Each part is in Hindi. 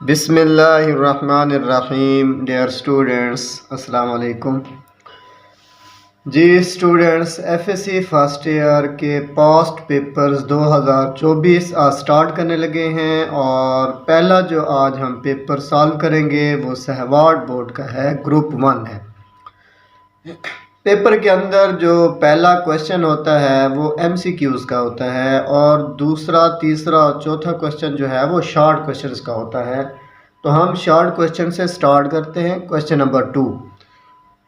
बिस्मिल्लाहिर्रहमानिर्रहीम। डियर स्टूडेंट्स, अस्सलाम वालेकुम। जी स्टूडेंट्स, एफएससी फर्स्ट ईयर के पास्ट पेपर्स 2024 आज स्टार्ट करने लगे हैं और पहला जो आज हम पेपर सॉल्व करेंगे वो सहवाग बोर्ड का है, ग्रुप 1 है। पेपर के अंदर जो पहला क्वेश्चन होता है वो एमसीक्यूज़ का होता है और दूसरा, तीसरा और चौथा क्वेश्चन जो है वो शॉर्ट क्वेश्चंस का होता है। तो हम शॉर्ट क्वेश्चन से स्टार्ट करते हैं, क्वेश्चन नंबर 2।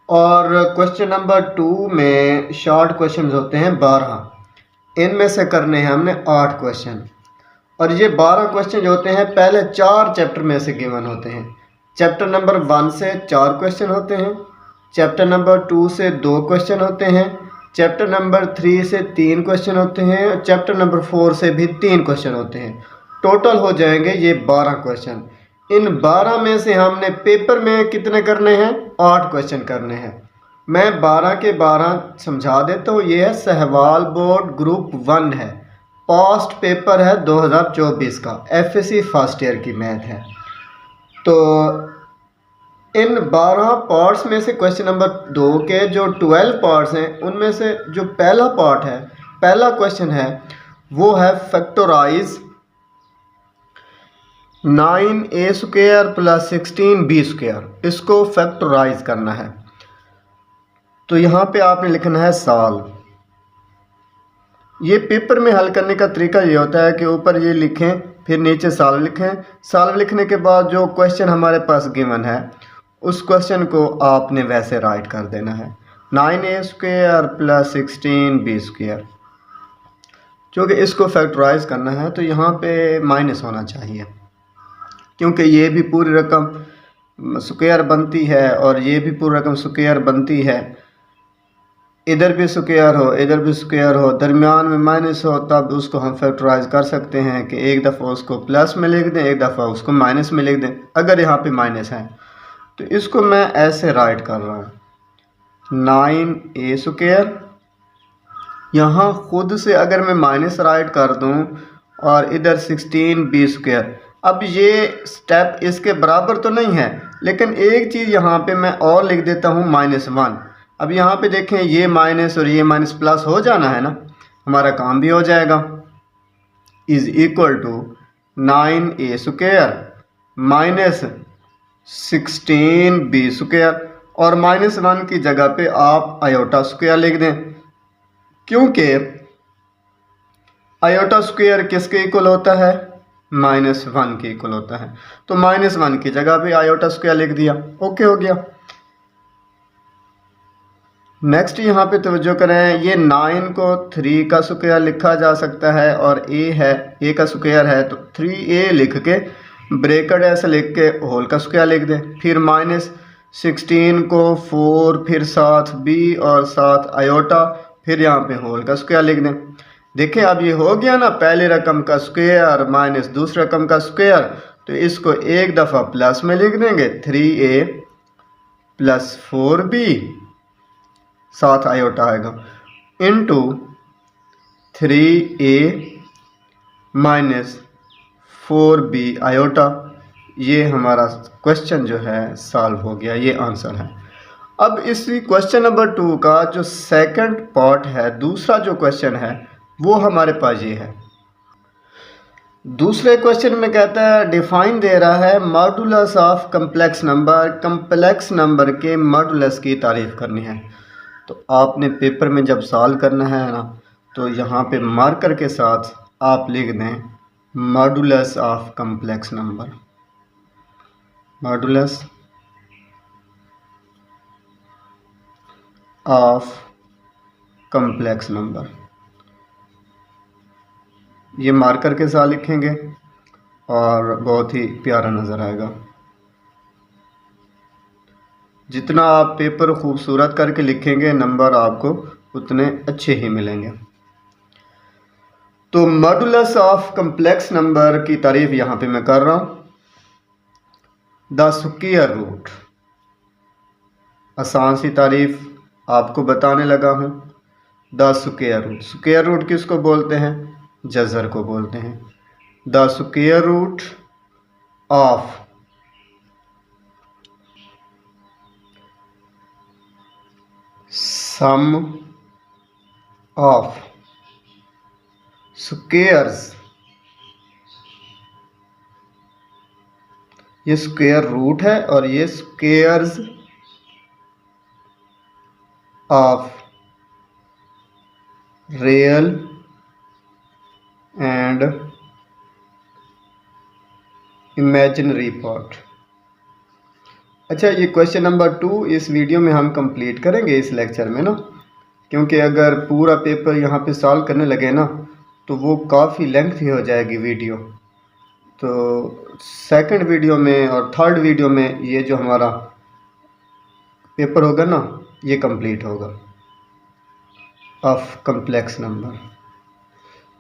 और क्वेश्चन नंबर 2 में शॉर्ट क्वेश्चन होते हैं 12। इनमें से करने हैं हमने 8 क्वेश्चन और ये 12 क्वेश्चन जो होते हैं पहले 4 चैप्टर में से गिवन होते हैं। चैप्टर नंबर 1 से 4 क्वेश्चन होते हैं, चैप्टर नंबर 2 से 2 क्वेश्चन होते हैं, चैप्टर नंबर 3 से 3 क्वेश्चन होते हैं और चैप्टर नंबर 4 से भी 3 क्वेश्चन होते हैं। टोटल हो जाएंगे ये 12 क्वेश्चन। इन 12 में से हमने पेपर में कितने करने हैं? 8 क्वेश्चन करने हैं। मैं 12 के 12 समझा देता हूँ। ये है सहवाग बोर्ड ग्रुप 1 है, पास्ट पेपर है 2024 का, एफएससी फर्स्ट ईयर की मैथ है। तो इन 12 पार्ट्स में से क्वेश्चन नंबर 2 के जो 12 पार्ट्स हैं उनमें से जो पहला पार्ट है, पहला क्वेश्चन है वो है फैक्टराइज 9a² + 16b²। इसको फैक्टराइज करना है। तो यहाँ पे आपने लिखना है साल। ये पेपर में हल करने का तरीका ये होता है कि ऊपर ये लिखें फिर नीचे साल लिखें। साल लिखने के बाद जो क्वेश्चन हमारे पास गिवन है उस क्वेश्चन को आपने वैसे राइट कर देना है, 9a² + 16b²। क्योंकि इसको फैक्टराइज करना है तो यहाँ पे माइनस होना चाहिए, क्योंकि ये भी पूरी रकम स्क्वायर बनती है और ये भी पूरी रकम स्क्वायर बनती है। इधर भी स्क्वायर हो, इधर भी स्क्वायर हो, दरमियान में माइनस हो, तब उसको हम फैक्टराइज कर सकते हैं कि एक दफ़ा उसको प्लस में लिख दें, एक दफ़ा उसको माइनस में लिख दें। अगर यहाँ पे माइनस है तो इसको मैं ऐसे राइट कर रहा हूँ, 9a²। यहाँ खुद से अगर मैं माइनस राइट कर दूँ और इधर 16b²। अब ये स्टेप इसके बराबर तो नहीं है, लेकिन एक चीज़ यहाँ पे मैं और लिख देता हूँ, -1। अब यहाँ पे देखें ये माइनस और ये माइनस प्लस हो जाना है ना, हमारा काम भी हो जाएगा। Is equal to 9a² - 16b² और -1 की जगह पे आप आयोटा स्क्वायर लिख दें, क्योंकि आयोटा स्क्वायर किसके इक्वल होता है? -1 के इक्वल होता है। तो -1 की जगह पे आयोटा स्क्वायर लिख दिया, ओके हो गया। नेक्स्ट यहाँ पे तवज्जो करें, ये 9 को 3 का स्क्वायर लिखा जा सकता है और a है, a का स्क्वायर है तो 3a लिख के ब्रैकेट ऐसे लिख के होल का स्क्वायर लिख दें। फिर -16 को 4, फिर 7b और 7 आयोटा, फिर यहाँ पे होल का स्क्वायर लिख दें। देखें अब ये हो गया ना, पहले रकम का स्क्वायर माइनस दूसरे रकम का स्क्वायर। तो इसको एक दफ़ा प्लस में लिख देंगे, 3a + 4b 7 आयोटा आएगा इंटू 3a - 4b आयोटा। ये हमारा क्वेश्चन जो है सॉल्व हो गया, ये आंसर है। अब इसी क्वेश्चन नंबर 2 का जो सेकंड पार्ट है, दूसरा जो क्वेश्चन है वो हमारे पास ये है। दूसरे क्वेश्चन में कहता है, डिफाइन दे रहा है modulus of complex number. Complex number के मॉडुलस की तारीफ करनी है। तो आपने पेपर में जब सॉल्व करना है ना, तो यहाँ पे मार्कर के साथ आप लिख दें modulus of complex number. Modulus of complex number, ये मार्कर के साथ लिखेंगे और बहुत ही प्यारा नज़र आएगा। जितना आप पेपर खूबसूरत करके लिखेंगे नंबर आपको उतने अच्छे ही मिलेंगे। तो मॉडुलस ऑफ कम्प्लेक्स नंबर की तारीफ यहाँ पे मैं कर रहा हूँ। द स्क्वायर रूट, आसान सी तारीफ आपको बताने लगा हूँ। The square root, square root किसको बोलते हैं? जज़र को बोलते हैं। The square root of sum of squares, ये स्क्वेयर रूट है और ये squares of real and imaginary part. अच्छा, ये क्वेश्चन नंबर 2 इस वीडियो में हम कंप्लीट करेंगे इस लेक्चर में ना, क्योंकि अगर पूरा पेपर यहाँ पे सॉल्व करने लगे ना तो वो काफ़ी लेंथी हो जाएगी वीडियो। तो सेकंड वीडियो में और थर्ड वीडियो में ये जो हमारा पेपर होगा ना ये कंप्लीट होगा ऑफ कम्प्लेक्स नंबर।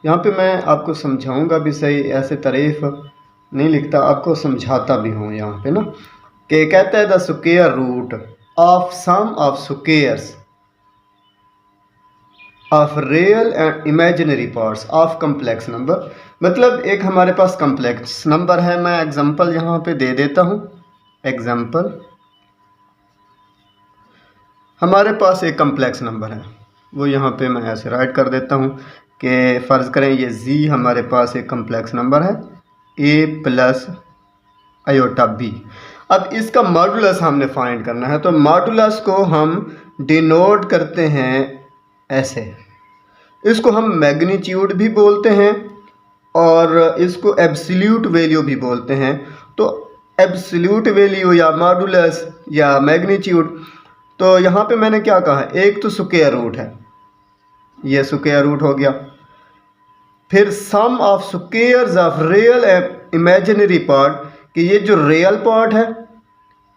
यहाँ पे मैं आपको समझाऊंगा भी सही, ऐसे तारीफ नहीं लिखता, आपको समझाता भी हूँ यहाँ पे ना, कि कहता है the square root of sum of squares of real and imaginary parts of complex number. मतलब एक हमारे पास कम्प्लेक्स नंबर है, मैं एग्जांपल यहाँ पे दे देता हूँ। एग्जांपल, हमारे पास एक कम्प्लेक्स नंबर है, वो यहाँ पे मैं ऐसे राइट कर देता हूँ कि फ़र्ज़ करें ये z हमारे पास एक कम्प्लेक्स नंबर है a प्लस आयोटा b। अब इसका मॉडुलस हमने फाइंड करना है, तो मॉडुलस को हम डिनोट करते हैं ऐसे, इसको हम मैग्नीट्यूड भी बोलते हैं और इसको एब्सोल्यूट वैल्यू भी बोलते हैं। तो एब्सोल्यूट वैल्यू या मॉडुलस या मैग्नीट्यूड, तो यहाँ पे मैंने क्या कहा, एक तो स्क्वायर रूट है, ये स्क्वायर रूट हो गया, फिर sum of squares of real and imaginary part, कि ये जो रियल पार्ट है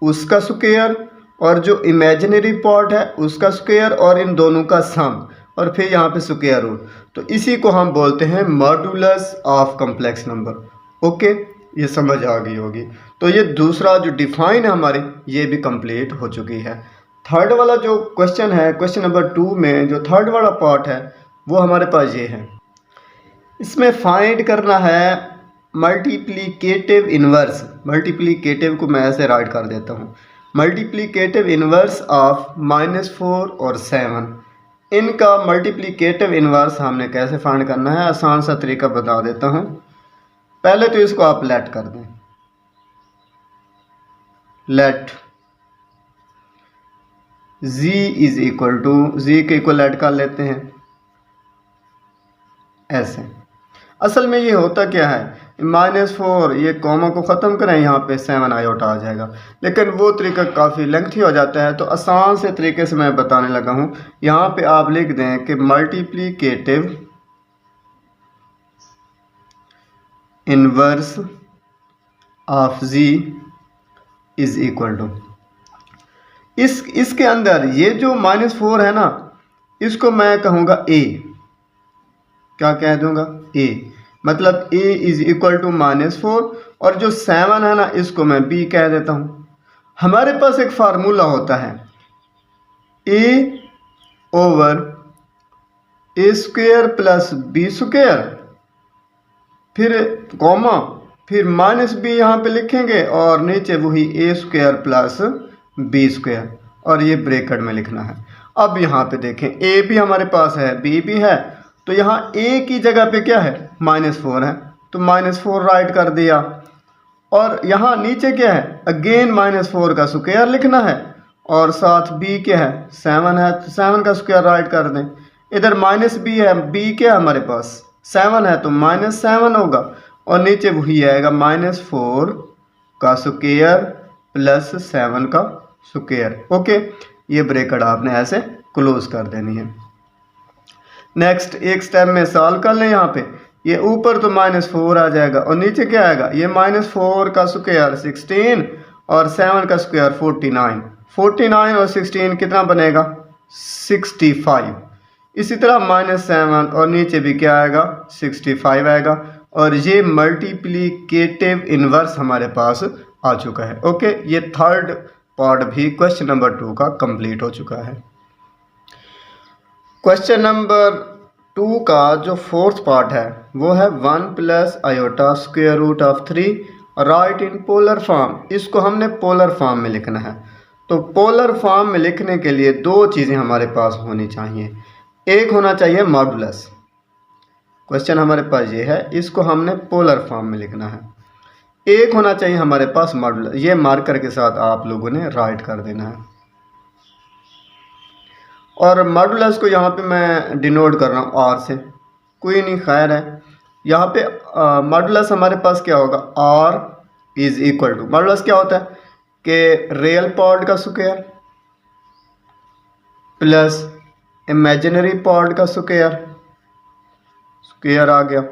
उसका स्क्वायर और जो इमेजिनरी पार्ट है उसका स्क्वायर और इन दोनों का सम, और फिर यहाँ पे स्क्वायर रूट, तो इसी को हम बोलते हैं modulus of complex number. Okay, ये समझ आ गई होगी। तो ये दूसरा जो डिफाइन है हमारी, ये भी कंप्लीट हो चुकी है। थर्ड वाला जो क्वेश्चन है, क्वेश्चन नंबर 2 में जो थर्ड वाला पार्ट है वो हमारे पास ये है। इसमें फाइंड करना है मल्टीप्लिकेटिव इन्वर्स। मल्टीप्लिकेटिव को मैं ऐसे राइट कर देता हूँ, मल्टीप्लिकेटिव इन्वर्स ऑफ -4 और 7। इनका मल्टीप्लिकेटिव इन्वर्स हमने कैसे फाइंड करना है, आसान सा तरीका बता देता हूँ। पहले तो इसको आप लेट कर दें, let z is equal to, z के इक्वल लेट कर लेते हैं ऐसे। असल में ये होता क्या है, -4 ये कॉमा को ख़त्म करें, यहाँ पे 7 आयोटा आ जाएगा, लेकिन वो तरीका काफ़ी लेंथी हो जाता है, तो आसान से तरीके से मैं बताने लगा हूँ। यहाँ पे आप लिख दें कि multiplicative inverse of z is equal to, इसके अंदर ये जो -4 है ना, इसको मैं कहूँगा a, क्या कह दूँगा, a, मतलब a इज इक्वल टू -4, और जो 7 है ना इसको मैं b कह देता हूँ। हमारे पास एक फार्मूला होता है a over a square plus b square, फिर कॉमा, फिर -b यहाँ पे लिखेंगे और नीचे वही a square plus b square, और ये ब्रैकेट में लिखना है। अब यहाँ पे देखें a भी हमारे पास है, b भी है, तो यहाँ a की जगह पे क्या है, -4 है, तो -4 राइट कर दिया, और यहाँ नीचे क्या है, अगेन -4 का स्क्वायर लिखना है, और साथ b क्या है, 7 है, तो 7 का स्क्वायर राइट कर दें। इधर -b है, b क्या है हमारे पास, 7 है, तो -7 होगा, और नीचे वही आएगा -4 का स्क्वायर प्लस 7 का स्क्वायर। ओके, ये ब्रैकेट आपने ऐसे क्लोज कर देनी है। नेक्स्ट एक स्टेप में सॉल्व कर लें। यहाँ पे ये ऊपर तो -4 आ जाएगा और नीचे क्या आएगा, ये -4 का स्क्वायर 16 और 7 का स्क्वायर 49। 49 और 16 कितना बनेगा, 65। इसी तरह -7 और नीचे भी क्या आएगा, 65 आएगा, और ये मल्टीप्लिकेटिव इन्वर्स हमारे पास आ चुका है। ओके, ये थर्ड पार्ट भी क्वेश्चन नंबर 2 का कंप्लीट हो चुका है। क्वेश्चन नंबर 2 का जो फोर्थ पार्ट है वो है 1 plus iota square root of 3 write in polar form. इसको हमने पोलर फॉर्म में लिखना है। तो पोलर फॉर्म में लिखने के लिए दो चीज़ें हमारे पास होनी चाहिए। एक होना चाहिए मॉडुलस। क्वेश्चन हमारे पास ये है, इसको हमने पोलर फॉर्म में लिखना है। एक होना चाहिए हमारे पास मॉडुलस। ये मार्कर के साथ आप लोगों ने राइट कर देना है। और मॉडुलस को यहाँ पे मैं डिनोट कर रहा हूँ आर से, कोई नहीं खैर है। यहाँ पे मॉडुलस हमारे पास क्या होगा, R is equal to, modulus क्या होता है कि रियल पार्ट का स्क्वायर प्लस इमेजिनरी पार्ट का स्क्वायर, स्क्वायर आ गया,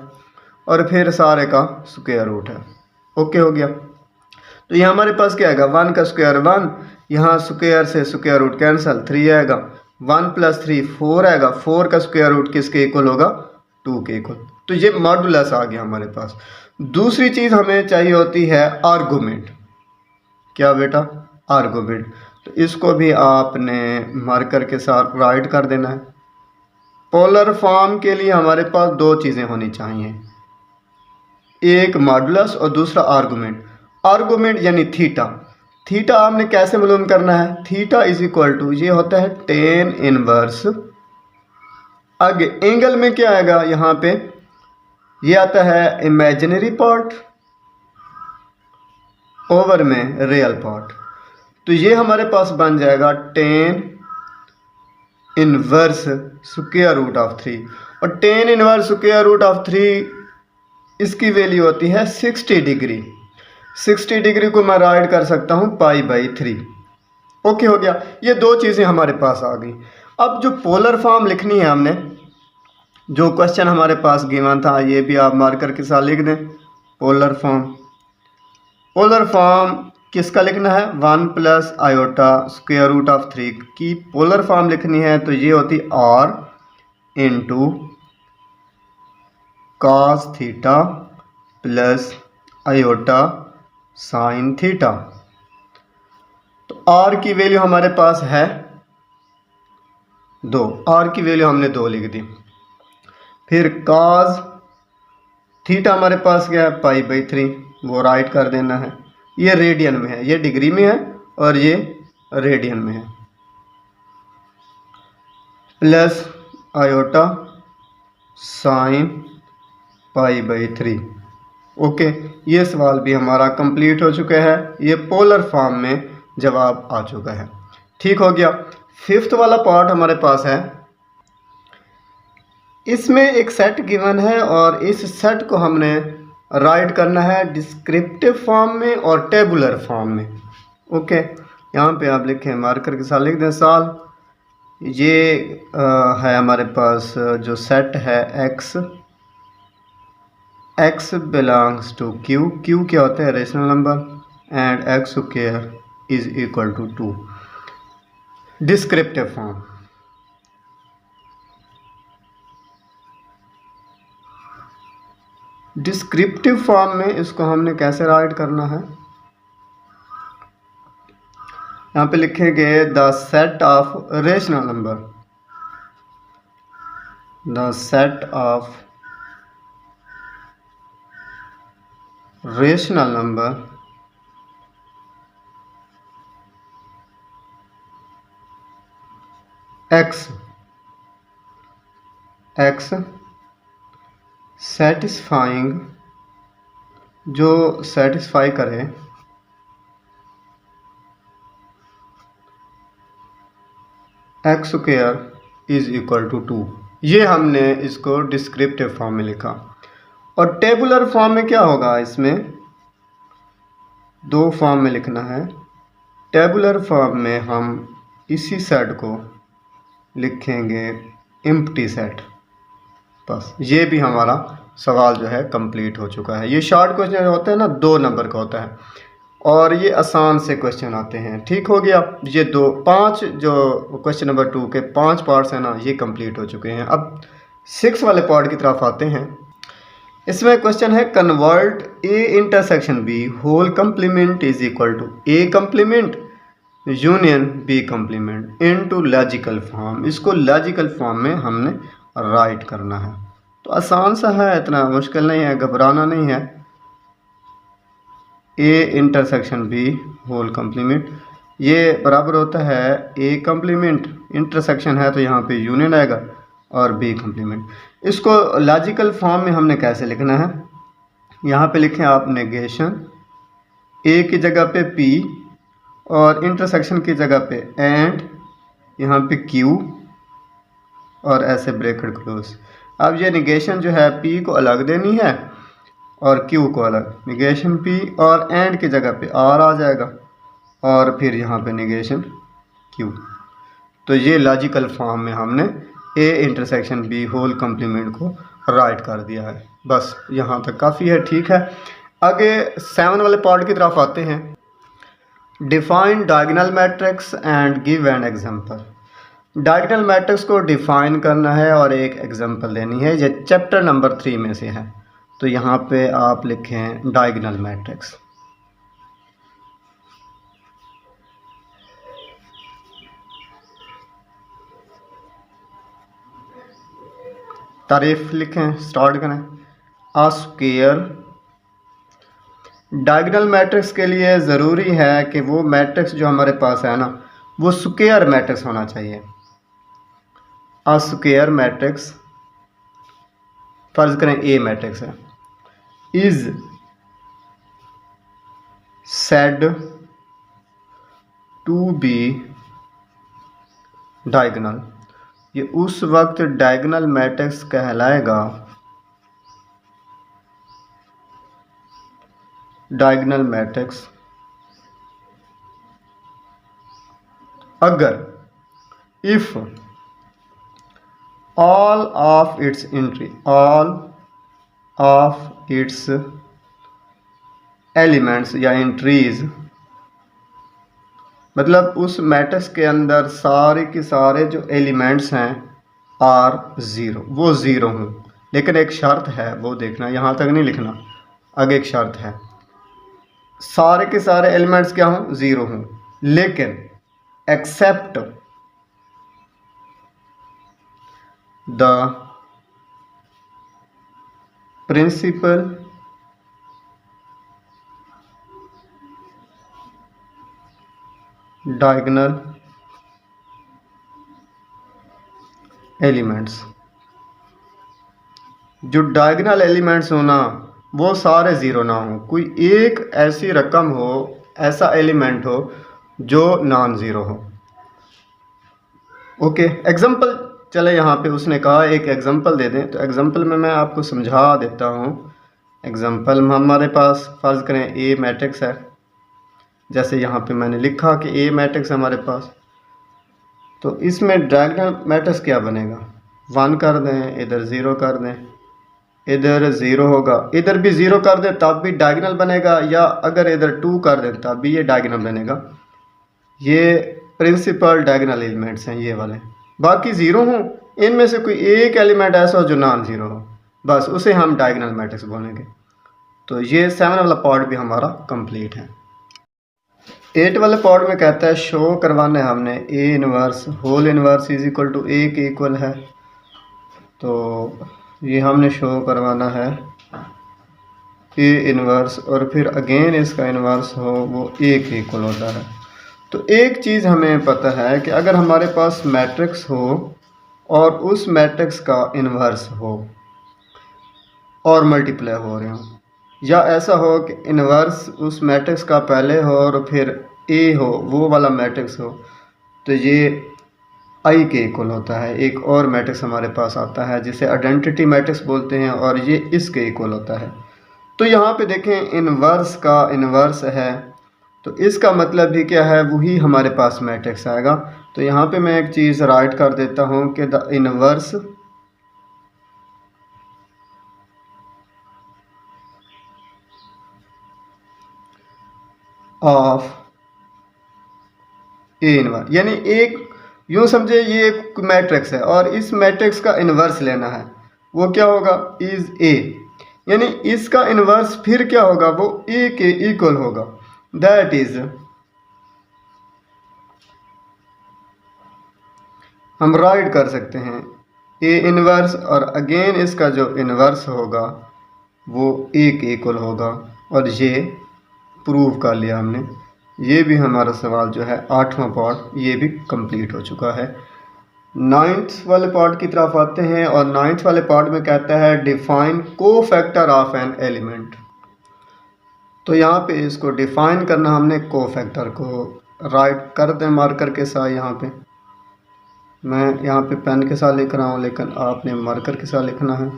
और फिर सारे का स्क्वायर रूट है। ओके हो गया। तो ये हमारे पास क्या आएगा, 1 का स्क्वायर 1, यहाँ स्क्वायर से स्क्वायर रूट कैंसिल, 3 आएगा, 1 + 3 4 आएगा, 4 का स्क्वायर रूट किसके इक्वल होगा, 2 के इक्वल। तो ये मॉडुलस आ गया हमारे पास। दूसरी चीज़ हमें चाहिए होती है आर्गूमेंट। क्या बेटा, आर्गूमेंट। तो इसको भी आपने मार्कर के साथ राइट कर देना है। पोलर फॉर्म के लिए हमारे पास दो चीज़ें होनी चाहिए, एक मॉडुलस और दूसरा आर्गूमेंट। आर्गूमेंट यानी थीटा। थीटा हमने कैसे मालूम करना है, थीटा इज इक्वल टू, ये होता है tan इनवर्स, आगे एंगल में क्या आएगा, यहाँ पे ये आता है इमेजिनरी पार्ट ओवर में रियल पार्ट। तो ये हमारे पास बन जाएगा tan inverse square root of 3, और tan inverse square root of 3 इसकी वैल्यू होती है 60 डिग्री। 60 डिग्री को मैं राइट कर सकता हूँ π/3। ओके हो गया। ये दो चीज़ें हमारे पास आ गई। अब जो पोलर फॉर्म लिखनी है हमने, जो क्वेश्चन हमारे पास गिवन था, ये भी आप मार्कर के साथ लिख दें। पोलर फॉर्म, पोलर फॉर्म किसका लिखना है, 1 + आयोटा स्क्वायर रूट ऑफ 3 की पोलर फॉर्म लिखनी है। तो ये होती r into cos theta plus iota sine theta. तो r की वैल्यू हमारे पास है 2, r की वैल्यू हमने 2 लिख दी। फिर cos थीटा हमारे पास क्या है, π/3, वो राइट कर देना है। ये रेडियन में है, ये डिग्री में है और ये रेडियन में है, प्लस आयोटा साइन π/3। ओके, ये सवाल भी हमारा कंप्लीट हो चुका है। ये पोलर फॉर्म में जवाब आ चुका है। ठीक हो गया। 5th वाला पार्ट हमारे पास है। इसमें एक सेट गिवन है और इस सेट को हमने राइट करना है डिस्क्रिप्टिव फॉर्म में और टेबुलर फॉर्म में। ओके, यहाँ पे आप लिखें, मार्कर के साथ लिख दें साल। ये है हमारे पास जो सेट है x belongs to q, q क्या होता है, rational number, and x² is equal to 2। Descriptive form, descriptive form में इसको हमने कैसे राइट करना है, यहाँ पे लिखेंगे the set of rational number, the set of rational number x satisfying, जो सेटिस्फाई करे x² इज इक्वल टू 2। ये हमने इसको डिस्क्रिप्टिव फॉर्म में लिखा। और टेबुलर फॉर्म में क्या होगा, इसमें दो फॉर्म में लिखना है। टेबुलर फॉर्म में हम इसी सेट को लिखेंगे एम्प्टी सेट। बस ये भी हमारा सवाल जो है कंप्लीट हो चुका है। ये शॉर्ट क्वेश्चन होते हैं ना, 2 नंबर का होता है और ये आसान से क्वेश्चन आते हैं। ठीक हो गया। ये 5 जो क्वेश्चन नंबर 2 के 5 पार्ट्स हैं ना, ये कंप्लीट हो चुके हैं। अब 6 वाले पार्ट की तरफ आते हैं। इसमें क्वेश्चन है convert a intersection b whole complement is equal to a complement union b complement into logical form. इसको लॉजिकल फॉर्म में हमने राइट करना है। तो आसान सा है, इतना मुश्किल नहीं है, घबराना नहीं है। a intersection b whole complement, ये बराबर होता है ए कम्प्लीमेंट, इंटरसेक्शन है तो यहाँ पे यूनियन आएगा, और बी कम्प्लीमेंट। इसको लॉजिकल फॉर्म में हमने कैसे लिखना है, यहाँ पे लिखें आप नेगेशन, ए की जगह पे पी और इंटरसेक्शन की जगह पे एंड, यहाँ पे क्यू और ऐसे ब्रैकेट क्लोज। अब ये निगेशन जो है पी को अलग देनी है और क्यू को अलग, निगेशन पी और एंड की जगह पे आर आ जाएगा और फिर यहाँ पे निगेशन क्यू। तो ये लॉजिकल फॉर्म में हमने A intersection B whole complement को राइट कर दिया है। बस यहाँ तक काफ़ी है, ठीक है। आगे 7 वाले पार्ट की तरफ आते हैं। Define diagonal matrix and give an example. Diagonal matrix को डिफाइन करना है और एक एग्जांपल देनी है। ये चैप्टर नंबर 3 में से है। तो यहाँ पे आप लिखें डायगोनल मैट्रिक्स। तारीफ लिखें, स्टार्ट करें। आ स्क्वायर, डायगोनल मैट्रिक्स के लिए ज़रूरी है कि वो मैट्रिक्स जो हमारे पास है ना, वो स्क्वायर मैट्रिक्स होना चाहिए। आ स्क्वायर मैट्रिक्स, फर्ज करें ए मैट्रिक्स है, is said to be diagonal. ये उस वक्त डायगोनल मैट्रिक्स कहलाएगा, डायगोनल मैट्रिक्स, अगर if all of its entry, all of its elements या एंट्रीज, मतलब उस मैट्रिक्स के अंदर सारे के सारे जो एलिमेंट्स हैं आर ज़ीरो, वो ज़ीरो हों। लेकिन एक शर्त है, वो देखना, यहाँ तक नहीं लिखना, आगे एक शर्त है, सारे के सारे एलिमेंट्स क्या हों, ज़ीरो हों, लेकिन except the principal diagonal elements. जो डायगोनल एलिमेंट्स हो ना, वो सारे ज़ीरो ना हो, कोई एक ऐसी रकम हो, ऐसा एलिमेंट हो जो नॉन ज़ीरो हो। ओके, एग्जांपल चले, यहाँ पे उसने कहा एक एग्जांपल दे दें, तो एग्जांपल में मैं आपको समझा देता हूँ। एग्जांपल में हमारे पास फ़र्ज़ करें ए मैट्रिक्स है, जैसे यहाँ पे मैंने लिखा कि ए मैट्रिक्स हमारे पास, तो इसमें डायगोनल मैट्रिक्स क्या बनेगा, 1 कर दें, इधर 0 कर दें, इधर 0 होगा, इधर भी 0 कर दें तब भी डायगोनल बनेगा, या अगर इधर 2 कर दें तब भी ये डायगोनल बनेगा। ये प्रिंसिपल डायगोनल एलिमेंट्स हैं ये वाले, बाकी 0 हों, इनमें से कोई एक एलिमेंट ऐसा हो जो नॉन ज़ीरो हो, बस उसे हम डायगोनल मैट्रिक्स बोलेंगे। तो ये 7 वाला पार्ट भी हमारा कंप्लीट है। 8 वाले पार्ट में कहता है शो करवाना है हमने A inverse whole inverse is equal to A के इक्वल है। तो ये हमने शो करवाना है ए इनवर्स और फिर अगेन इसका इनवर्स हो वो ए के इक्वल होता है। तो एक चीज़ हमें पता है कि अगर हमारे पास मैट्रिक्स हो और उस मैट्रिक्स का इनवर्स हो और मल्टीप्लाई हो रहे हो, या ऐसा हो कि इनवर्स उस मैट्रिक्स का पहले हो और फिर ए हो, वो वाला मैट्रिक्स हो, तो ये आई के इक्वल होता है। एक और मैट्रिक्स हमारे पास आता है जिसे आइडेंटिटी मैट्रिक्स बोलते हैं और ये इसके इक्वल होता है। तो यहाँ पे देखें इनवर्स का इनवर्स है, तो इसका मतलब भी क्या है, वही हमारे पास मैट्रिक्स आएगा। तो यहाँ पे मैं एक चीज़ राइट कर देता हूँ कि the inverse of A inverse, यानी एक यूँ समझे ये एक मैट्रिक्स है और इस मैट्रिक्स का इनवर्स लेना है, वो क्या होगा, इज़ ए, यानी इसका इनवर्स फिर क्या होगा, वो ए के इक्वल होगा। दैट इज हम राइट कर सकते हैं ए इनवर्स और अगेन इसका जो इनवर्स होगा वो ए के इक्वल होगा, और ये प्रूव कर लिया हमने ये भी हमारा सवाल जो है 8वां पार्ट ये भी कंप्लीट हो चुका है। 9th वाले पार्ट की तरफ आते हैं और 9th वाले पार्ट में कहता है define cofactor of an element. तो यहाँ पे इसको डिफाइन करना हमने कोफैक्टर को राइट कर दें मार्कर के साथ। यहाँ पे मैं यहाँ पे पेन के साथ लिख रहा हूँ लेकिन आपने मार्कर के साथ लिखना है।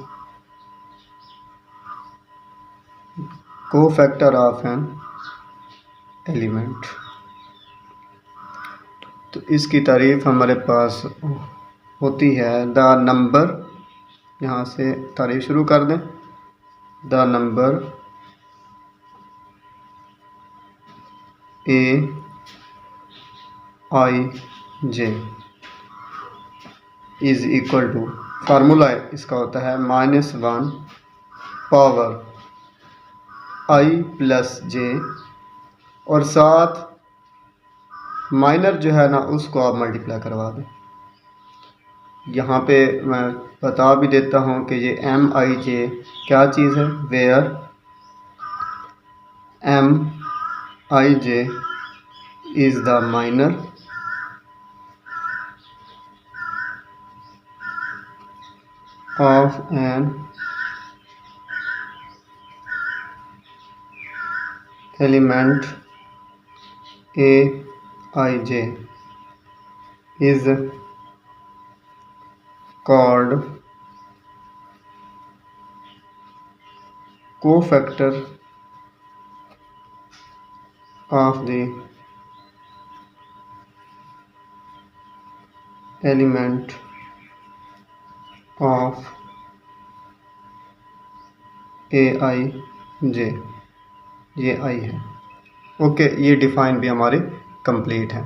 कोफैक्टर ऑफ एन एलिमेंट, तो इसकी तारीफ हमारे पास होती है द नंबर, यहाँ से तारीफ शुरू कर दें, the number A I J is equal to, formula इसका होता है -1 पावर आई प्लस जे, और साथ माइनर जो है ना उसको आप मल्टीप्लाई करवा दें। यहाँ पे मैं बता भी देता हूँ कि ये एम आई जे क्या चीज़ है, where M I J is the minor of an element A I J is called cofactor of the element of aij, ये आई है। ओके, ये डिफाइन भी हमारी कंप्लीट है।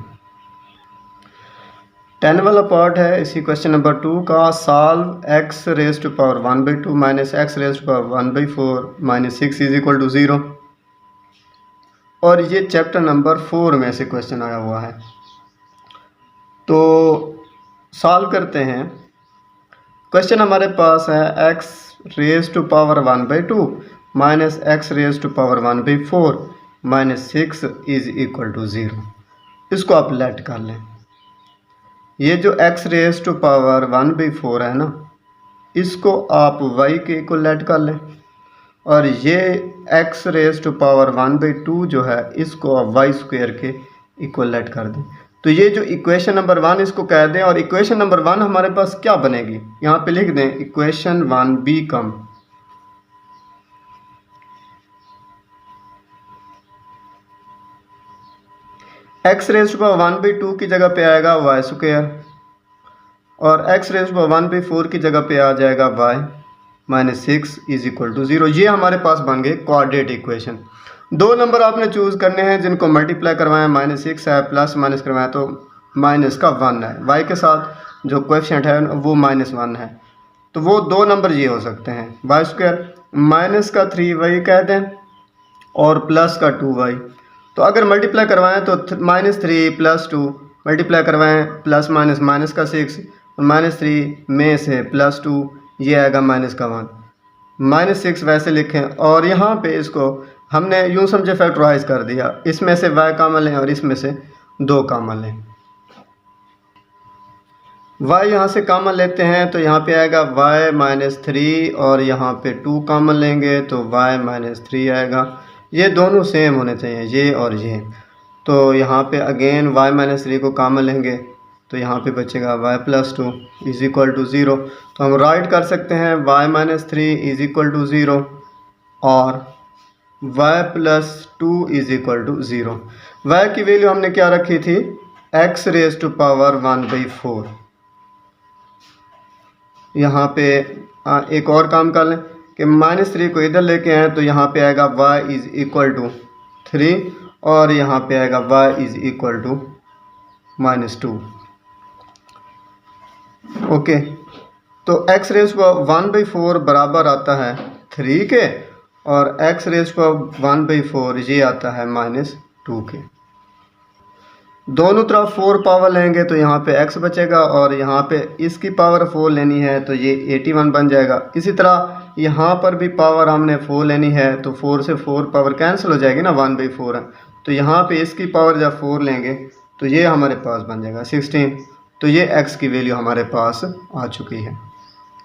10 वाला पार्ट है इसी क्वेश्चन नंबर 2 का, solve x raise to power 1/2 minus x raise to power 1/4 minus 6 is equal to 0। और ये चैप्टर नंबर 4 में से क्वेश्चन आया हुआ है। तो सॉल्व करते हैं। क्वेश्चन हमारे पास है x raise to power 1/2 minus x raise to power 1/4 minus 6 is equal to 0। इसको आप लेट कर लें। ये जो x रेज़ टू पावर 1/4 है ना, इसको आप y के इक्वल लेट कर लें, और ये x रेज़ टू पावर 1/2 जो है इसको आप y स्क्वायर के इक्वल लेट कर दें। तो ये जो इक्वेशन नंबर 1 इसको कह दें, और इक्वेशन नंबर 1 हमारे पास क्या बनेगी, यहाँ पे लिख दें equation 1 become x raise to power 1/2 की जगह पे आएगा y स्क्वायर, और x रेज़ टू पावर 1/4 की जगह पे आ जाएगा y minus 6 is equal to 0। ये हमारे पास बन गए क्वाड्रेटिक इक्वेशन। दो नंबर आपने चूज़ करने हैं जिनको मल्टीप्लाई करवाएं, -6 है, प्लस माइनस करवाएं तो माइनस का 1 है, y के साथ जो कोएफिशिएंट है वो -1 है। तो वो दो नंबर ये हो सकते हैं, y स्क्वायर माइनस का 3y कह दें और प्लस का 2y। तो अगर मल्टीप्लाई करवाएं तो -3 + 2 मल्टीप्लाई करवाएं प्लस माइनस माइनस का 6 और -3 में से +2 ये आएगा माइनस का 1, -6 वैसे लिखें। और यहाँ पे इसको हमने यूँ समझे फैक्टराइज कर दिया, इसमें से y कॉमन लें और इसमें से 2 कॉमन लें। y यहाँ से कॉमन लेते हैं तो यहाँ पे आएगा y -3 और यहाँ पे 2 कॉमन लेंगे तो y -3 आएगा। ये दोनों सेम होने चाहिए, ये और ये। तो यहाँ पे अगेन y -3 को कॉमन लेंगे तो यहाँ पे बचेगा y + 2 इज इक्वल टू 0। तो हम राइट कर सकते हैं y - 3 इज इक्वल टू 0 और y + 2 is equal to 0। y की वैल्यू हमने क्या रखी थी, x रेज़ टू पावर 1/4। यहाँ पे एक और काम कर लें कि -3 को इधर लेके आए तो यहाँ पे आएगा y इज इक्वल टू 3 और यहाँ पे आएगा y is equal to -2। Okay, तो x रेज़ टू 1/4 बराबर आता है 3 के और x रेज़ टू 1/4 ये आता है -2 के। दोनों तरफ 4 पावर लेंगे तो यहाँ पे x बचेगा और यहाँ पे इसकी पावर 4 लेनी है तो ये 81 बन जाएगा। इसी तरह यहाँ पर भी पावर हमने 4 लेनी है तो 4 से 4 पावर कैंसिल हो जाएगी ना, 1/4 है तो यहाँ पे इसकी पावर जब 4 लेंगे तो ये हमारे पास बन जाएगा 16। तो ये x की वैल्यू हमारे पास आ चुकी है।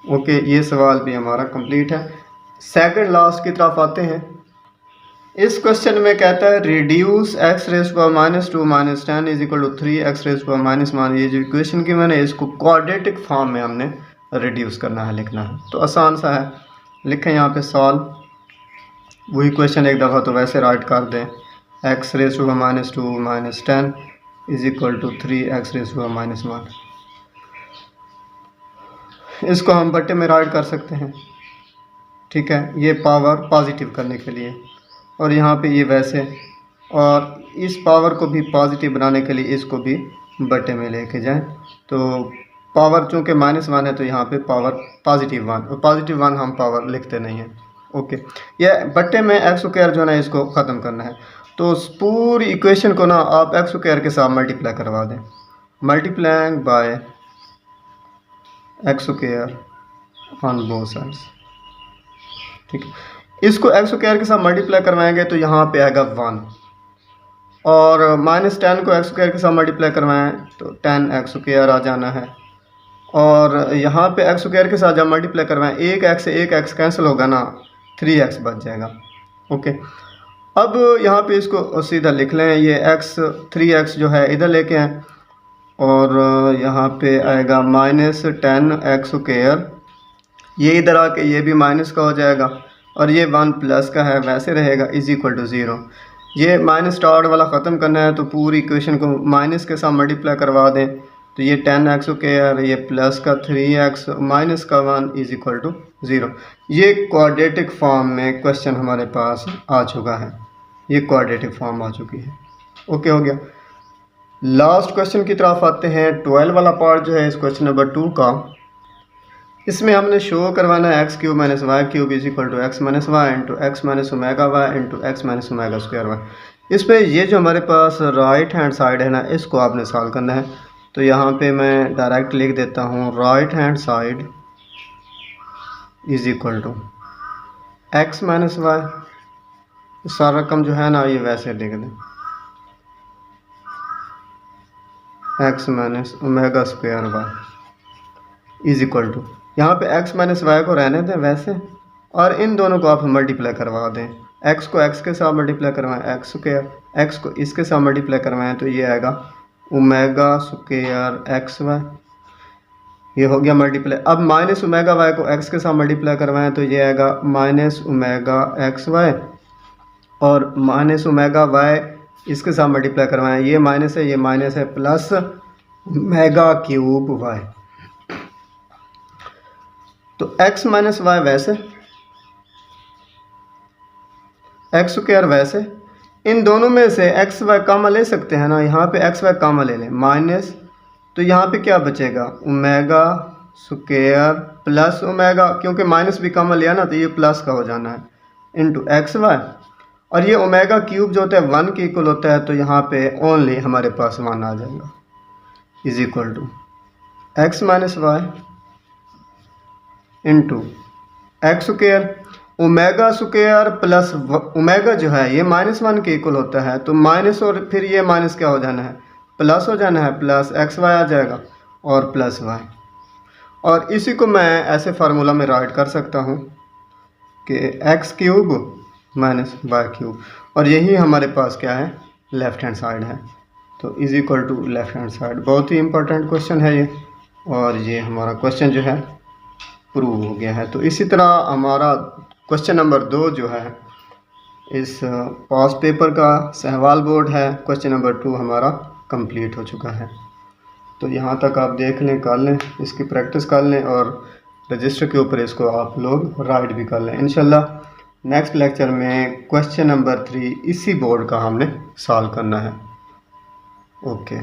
ओके, ये सवाल भी हमारा कंप्लीट है। सेकंड लास्ट की तरफ आते हैं। इस क्वेश्चन में कहता है reduce x raise to -2 - 10 is equal to 3x raise to -1। ये जो इक्वेशन की मैंने इसको क्वाड्रेटिक फॉर्म में हमने रिड्यूस करना है, लिखना है। तो आसान सा है, लिखें यहाँ पे सॉल्व। वही क्वेश्चन एक दफ़ा तो वैसे राइट कर दें, x raise to -2 - 10 is equal to 3x raise to -1। इसको हम बट्टे में राइट कर सकते हैं, ठीक है, ये पावर पॉजिटिव करने के लिए। और यहाँ पे ये वैसे, और इस पावर को भी पॉजिटिव बनाने के लिए इसको भी बट्टे में लेके जाएं। तो पावर चूँकि -1 है तो यहाँ पे पावर +1 हम पावर लिखते नहीं हैं। ओके, यह बट्टे में x² जो है ना इसको ख़त्म करना है। तो पूरी इक्वेशन को ना आप x² के साथ मल्टीप्लाई करवा दें, multiplying by x² on both sides, ठीक है। इसको x² के साथ मल्टीप्लाई करवाएंगे तो यहाँ पे आएगा 1, और -10 को x² के साथ मल्टीप्लाई करवाएं तो 10x² आ जाना है। और यहाँ पे x² के साथ जब मल्टीप्लाई करवाएं, एक x से एक x कैंसिल होगा ना, 3x बच जाएगा। ओके, अब यहाँ पे इसको सीधा लिख लें, ये 3x जो है इधर लेके आएँ, और यहाँ पे आएगा -10x², ये इधर आके ये भी माइनस का हो जाएगा, और ये 1 प्लस का है वैसे रहेगा, इज इक्वल टू 0। ये माइनस स्टार्ट वाला ख़त्म करना है तो पूरी इक्वेशन को माइनस के साथ मल्टीप्लाई करवा दें, तो ये 10x², ये प्लस का 3x माइनस का 1 इज इक्वल टू 0। ये क्वाड्रेटिक फॉर्म में क्वेश्चन हमारे पास आ चुका है, ये क्वाड्रेटिक फॉर्म आ चुकी है। ओके, हो गया। लास्ट क्वेश्चन की तरफ आते हैं। 12 वाला पार्ट जो है इस क्वेश्चन नंबर 2 का, इसमें हमने शो करवाना है x³ - y³ is equal to x - y into x - omega y into x - omega. इस पर ये जो हमारे पास राइट हैंड साइड है ना, इसको आपने सॉल्व करना है। तो यहाँ पे मैं डायरेक्ट लिख देता हूँ, right hand side is equal to x - y, सारा रकम जो है ना ये वैसे लिख दें, x - omega y is equal to, यहाँ पे x - y को रहने दें वैसे, और इन दोनों को आप मल्टीप्लाई करवा दें। x को x के साथ मल्टीप्लाई करवाएं, x को इसके साथ मल्टीप्लाई करवाएं, तो ये आएगा ओमेगा²xy, ये हो गया मल्टीप्लाई। अब -ओमेगा y को x के साथ मल्टीप्लाई करवाएं, तो ये आएगा -ओमेगा(xy), और -ओमेगा(y) इसके साथ मल्टीप्लाई करवाएं, ये माइनस है, ये माइनस है, प्लस ओमेगा³ y। तो x - y वैसे, x² वैसे, इन दोनों में से x y कॉमन ले सकते हैं ना, यहाँ पे x y कॉमन ले लें, माइनस, तो यहाँ पे क्या बचेगा, ओमेगा² प्लस ओमेगा, क्योंकि माइनस भी कॉमन लिया ना तो ये प्लस का हो जाना है, इंटू xy, और ये ओमेगा³ जो होता है 1 के इक्वल होता है, तो यहाँ पे ओनली हमारे पास 1 आ जाएगा, is equal to x - y into x², omega plus omega जो है ये -1 के इक्वल होता है, तो माइनस और फिर ये माइनस क्या हो जाना है, प्लस हो जाना है, प्लस xy आ जाएगा और प्लस y। और इसी को मैं ऐसे फार्मूला में राइट कर सकता हूँ कि x³ - y³, और यही हमारे पास क्या है, लेफ़्ट हैंड साइड है, तो is equal to left hand side. बहुत ही इंपॉर्टेंट क्वेश्चन है ये, और ये हमारा क्वेश्चन जो है प्रूव हो गया है। तो इसी तरह हमारा क्वेश्चन नंबर 2 जो है इस पास पेपर का सहवाल बोर्ड है, क्वेश्चन नंबर 2 हमारा कंप्लीट हो चुका है। तो यहाँ तक आप देख लें, कर लें, इसकी प्रैक्टिस कर लें, और रजिस्टर के ऊपर इसको आप लोग राइट भी कर लें। इंशाल्लाह नेक्स्ट लेक्चर में क्वेश्चन नंबर 3 इसी बोर्ड का हमने सॉल्व करना है। ओके।